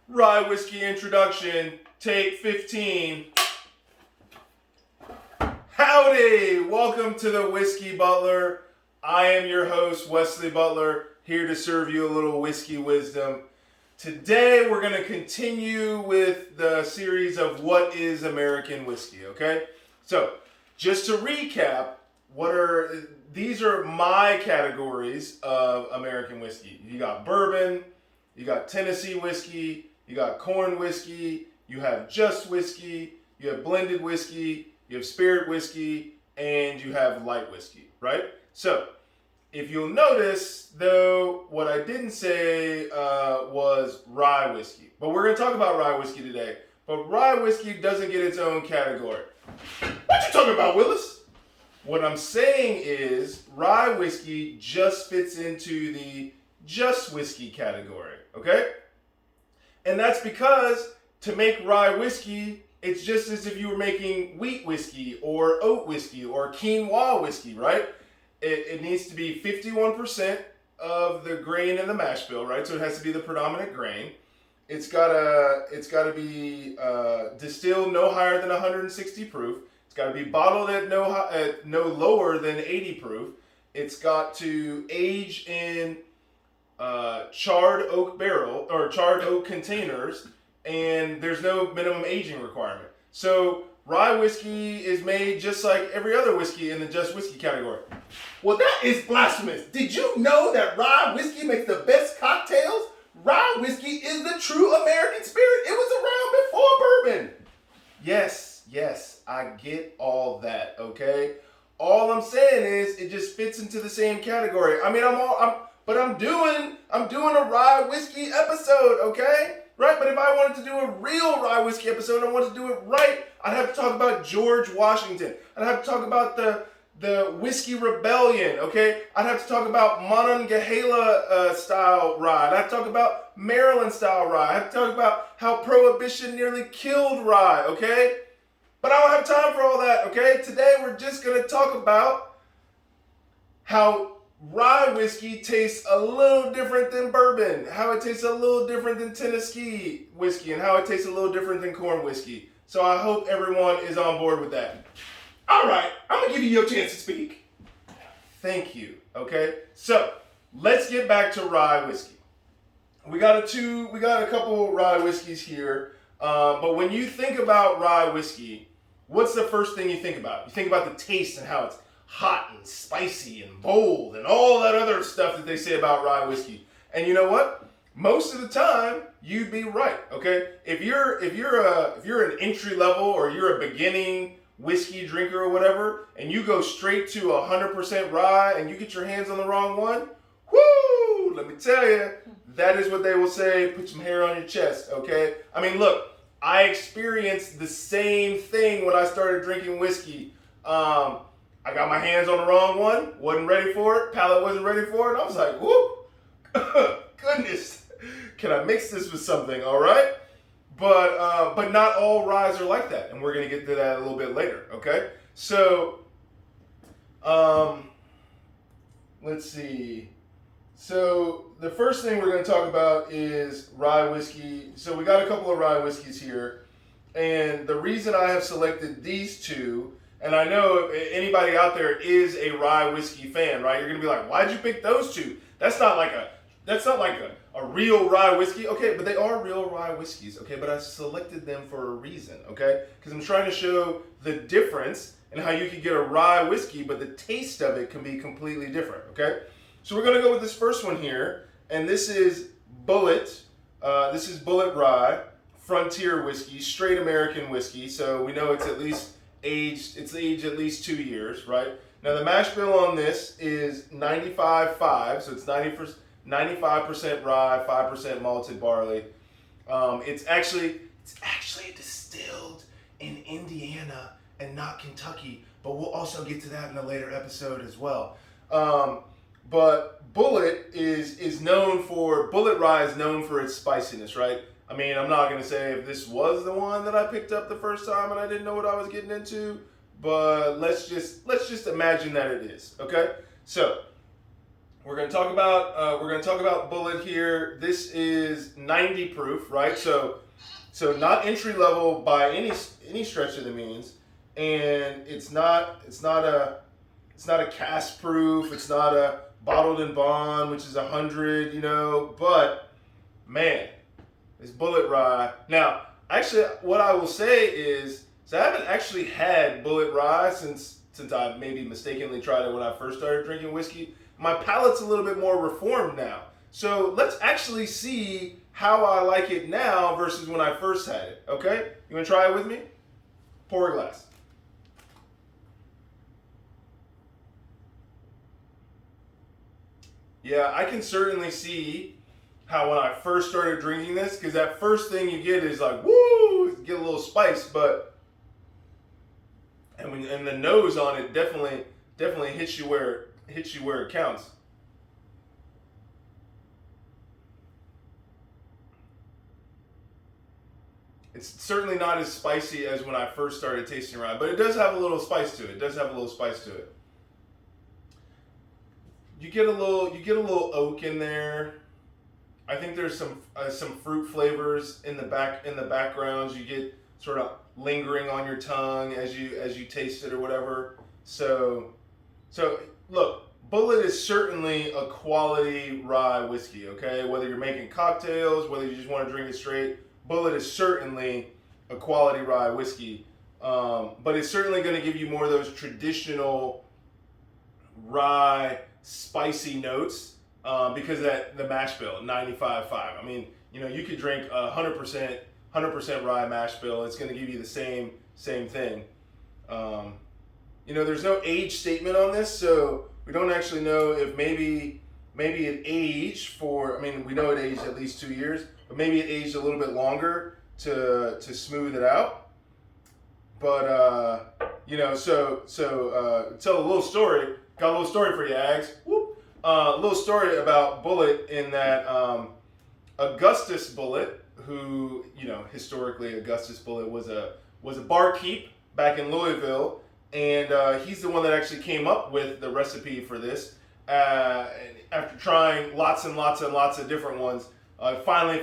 Rye whiskey introduction, take 15. Howdy! Welcome to the Whiskey Butler. I am your host, Wesley Butler, here to serve you a little whiskey wisdom. Today we're going to continue with the series of what is American whiskey, okay? So, just to recap, these are my categories of American whiskey. You got bourbon, you got Tennessee whiskey, you got corn whiskey, you have just whiskey, you have blended whiskey, you have spirit whiskey, and you have light whiskey, right? So, if you'll notice, though, what I didn't say was rye whiskey. But we're going to talk about rye whiskey today. But rye whiskey doesn't get its own category. What you talking about, Willis? What I'm saying is rye whiskey just fits into the just whiskey category, okay? And that's because to make rye whiskey, it's just as if you were making wheat whiskey or oat whiskey or quinoa whiskey, right? It needs to be 51% of the grain in the mash bill, right? So it has to be the predominant grain. It's gotta be distilled no higher than 160 proof. It's got to be bottled at no lower than 80 proof. It's got to age in charred oak barrel or charred oak containers, and there's no minimum aging requirement. So rye whiskey is made just like every other whiskey in the just whiskey category. Well, that is blasphemous. Did you know that rye whiskey makes the best cocktails? Rye whiskey is the true American spirit. It was around before bourbon. Yes, I get all that, okay? All I'm saying is it just fits into the same category. I mean, I'm doing a rye whiskey episode, okay? Right? But if I wanted to do a real rye whiskey episode, I wanted to do it right, I'd have to talk about George Washington. I'd have to talk about the Whiskey Rebellion, okay? I'd have to talk about Monongahela style rye. I'd have to talk about Maryland style rye. I'd have to talk about how Prohibition nearly killed rye, okay? But I don't have time for all that, okay? Today we're just going to talk about how rye whiskey tastes a little different than bourbon, how it tastes a little different than Tennessee whiskey, and how it tastes a little different than corn whiskey. So I hope everyone is on board with that. All right, I'm going to give you your chance to speak. Thank you, okay? So let's get back to rye whiskey. We got a couple rye whiskeys here, but when you think about rye whiskey, what's the first thing you think about? You think about the taste and how it's hot and spicy and bold and all that other stuff that they say about rye whiskey. And you know what? Most of the time, you'd be right, okay? If you're an entry level or you're a beginning whiskey drinker or whatever, and you go straight to 100% rye and you get your hands on the wrong one, whoo, let me tell you, that is what they will say, put some hair on your chest, okay? I mean, look, I experienced the same thing when I started drinking whiskey. I got my hands on the wrong one, wasn't ready for it, palate wasn't ready for it, and I was like, whoop, goodness, can I mix this with something, all right? But not all ryes are like that, and we're going to get to that a little bit later, okay? So, let's see. So, the first thing we're going to talk about is rye whiskey. So, we got a couple of rye whiskeys here, and the reason I have selected these two, and I know if anybody out there is a rye whiskey fan, right? You're going to be like, why'd you pick those two? That's not like a real rye whiskey. Okay, but they are real rye whiskeys, okay? But I selected them for a reason, okay? Because I'm trying to show the difference in how you can get a rye whiskey, but the taste of it can be completely different, okay? So we're going to go with this first one here, and this is Bulleit. This is Bulleit Rye, Frontier whiskey, straight American whiskey. So we know it's aged at least 2 years, right? Now the mash bill on this is 95.5, so it's 95% rye, 5% malted barley. It's actually distilled in Indiana and not Kentucky, but we'll also get to that in a later episode as well. But Bulleit Bulleit Rye is known for its spiciness, right? I mean, I'm not going to say if this was the one that I picked up the first time and I didn't know what I was getting into, but let's just imagine that it is, okay? So, We're gonna talk about Bulleit here. This is 90 proof, right? So not entry level by any stretch of the means, and it's not a cask proof. It's not a bottled in bond, which is 100, But man, this Bulleit rye. Now, actually, what I will say is, so I haven't actually had Bulleit rye since I maybe mistakenly tried it when I first started drinking whiskey. My palate's a little bit more reformed now. So let's actually see how I like it now versus when I first had it. Okay? You want to try it with me? Pour a glass. Yeah, I can certainly see how when I first started drinking this, because that first thing you get is like, woo, get a little spice, and the nose on it definitely hits you where it counts. It's certainly not as spicy as when I first started tasting rye, but it does have a little spice to it. You get a little oak in there. I think there's some fruit flavors in the backgrounds. You get sort of lingering on your tongue as you taste it or whatever. So look, Bulleit is certainly a quality rye whiskey. Okay, whether you're making cocktails, whether you just want to drink it straight, Bulleit is certainly a quality rye whiskey. But it's certainly going to give you more of those traditional rye spicy notes because of the mash bill 95.5. I mean, you could drink 100% rye mash bill. It's going to give you the same thing. There's no age statement on this, so we don't actually know if maybe it aged for. I mean, we know it aged at least 2 years, but maybe it aged a little bit longer to smooth it out. But tell a little story. Got a little story for you, Ags. Whoop. A little story about Bulleit in that Augustus Bulleit, who historically Augustus Bulleit was a barkeep back in Louisville, and he's the one that actually came up with the recipe for this. After trying lots and lots and lots of different ones, finally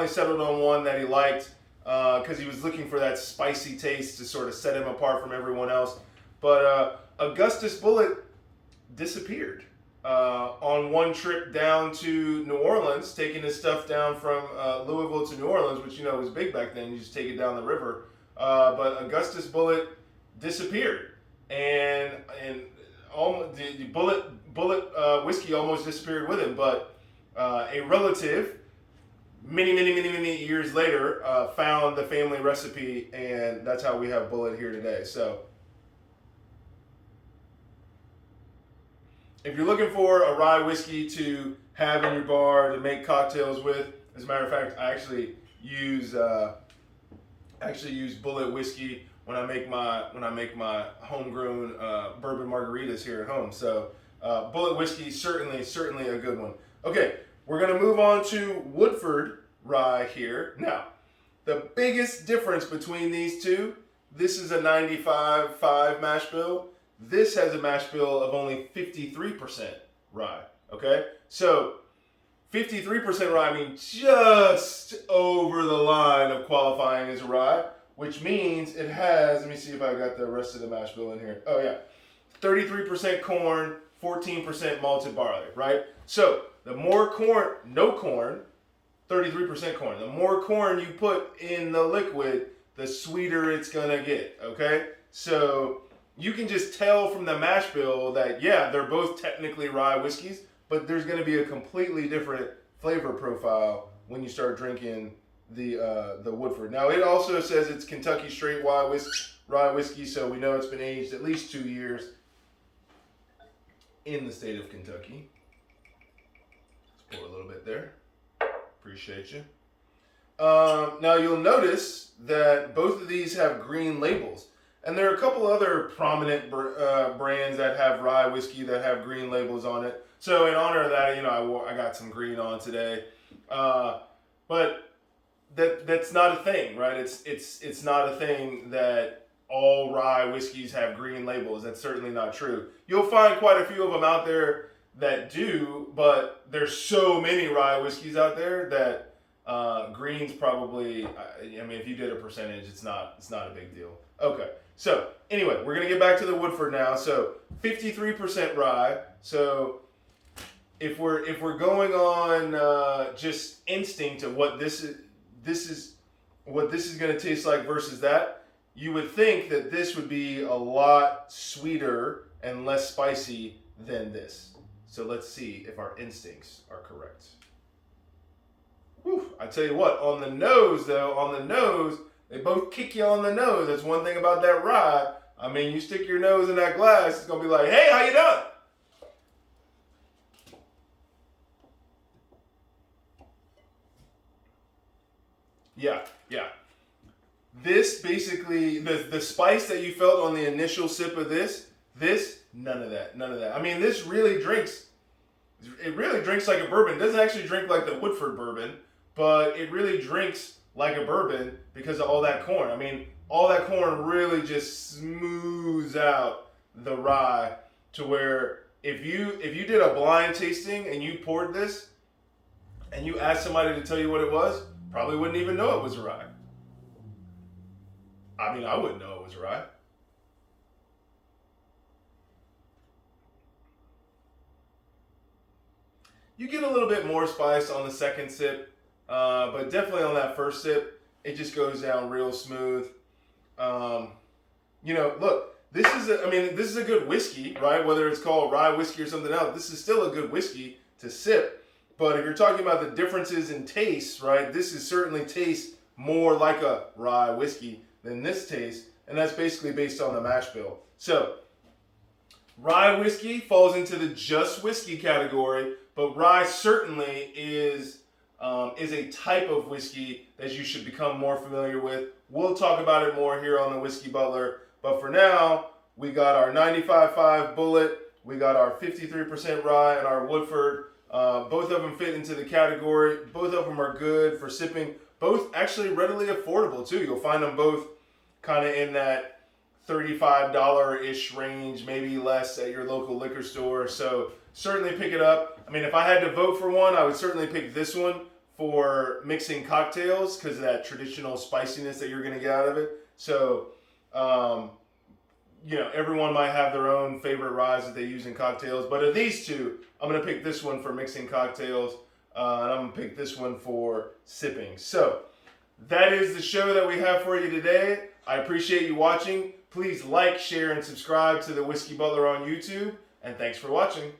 settled on one that he liked because he was looking for that spicy taste to sort of set him apart from everyone else. But Augustus Bulleit disappeared on one trip down to New Orleans, taking his stuff down from Louisville to New Orleans, which was big back then. You just take it down the river. But Augustus Bulleit disappeared, and the Bulleit whiskey almost disappeared with him. But a relative, many years later, found the family recipe, and that's how we have Bulleit here today. So, if you're looking for a rye whiskey to have in your bar to make cocktails with, as a matter of fact, I actually use Bulleit whiskey when I make my homegrown bourbon margaritas here at home. So Bulleit whiskey certainly a good one. Okay, we're gonna move on to Woodford rye here. Now, the biggest difference between these two, this is a 95.5 mash bill. This has a mash bill of only 53% rye, okay? So 53% rye, I mean just over the line of qualifying as a rye, which means it has, let me see if I got the rest of the mash bill in here. Oh yeah, 33% corn, 14% malted barley, right? So the more corn, no corn, 33% corn. The more corn you put in the liquid, the sweeter it's gonna get, okay? So you can just tell from the mash bill that, yeah, they're both technically rye whiskeys, but there's going to be a completely different flavor profile when you start drinking the Woodford. Now, it also says it's Kentucky straight rye whiskey, so we know it's been aged at least 2 years in the state of Kentucky. Let's pour a little bit there. Appreciate you. Now, you'll notice that both of these have green labels. And there are a couple other prominent brands that have rye whiskey that have green labels on it. So in honor of that, I got some green on today. But that's not a thing, right? It's not a thing that all rye whiskeys have green labels. That's certainly not true. You'll find quite a few of them out there that do, but there's so many rye whiskeys out there that green's probably. I mean, if you did a percentage, it's not a big deal. Okay, so anyway, we're gonna get back to the Woodford now. So 53% rye. So if we're going on just instinct of what this is what this is gonna taste like versus that, you would think that this would be a lot sweeter and less spicy than this. So let's see if our instincts are correct. Whew, I tell you what, on the nose, they both kick you on the nose. That's one thing about that rye. I mean, you stick your nose in that glass, it's going to be like, hey, how you doing? Yeah. This basically, the spice that you felt on the initial sip of this, none of that. I mean, it really drinks like a bourbon. It doesn't actually drink like the Woodford bourbon, but it really drinks like a bourbon because of all that corn. I mean, all that corn really just smooths out the rye to where if you did a blind tasting and you poured this and you asked somebody to tell you what it was, probably wouldn't even know it was a rye. I mean, I wouldn't know it was a rye. You get a little bit more spice on the second sip, but definitely on that first sip, it just goes down real smooth. Look, this is a good whiskey, right? Whether it's called rye whiskey or something else, this is still a good whiskey to sip. But if you're talking about the differences in taste, right, this is certainly tastes more like a rye whiskey than this tastes, and that's basically based on the mash bill. So, rye whiskey falls into the just whiskey category, but rye certainly is a type of whiskey that you should become more familiar with. We'll talk about it more here on the Whiskey Butler, but for now, we got our 95.5 Bulleit, we got our 53% rye, and our Woodford. Both of them fit into the category. Both of them are good for sipping. Both actually readily affordable too. You'll find them both kind of in that $35-ish range, maybe less at your local liquor store. So certainly pick it up. I mean, if I had to vote for one, I would certainly pick this one for mixing cocktails because of that traditional spiciness that you're going to get out of it. So, everyone might have their own favorite ryes that they use in cocktails. But of these two, I'm going to pick this one for mixing cocktails. And I'm going to pick this one for sipping. So that is the show that we have for you today. I appreciate you watching. Please like, share, and subscribe to the Whiskey Butler on YouTube. And thanks for watching.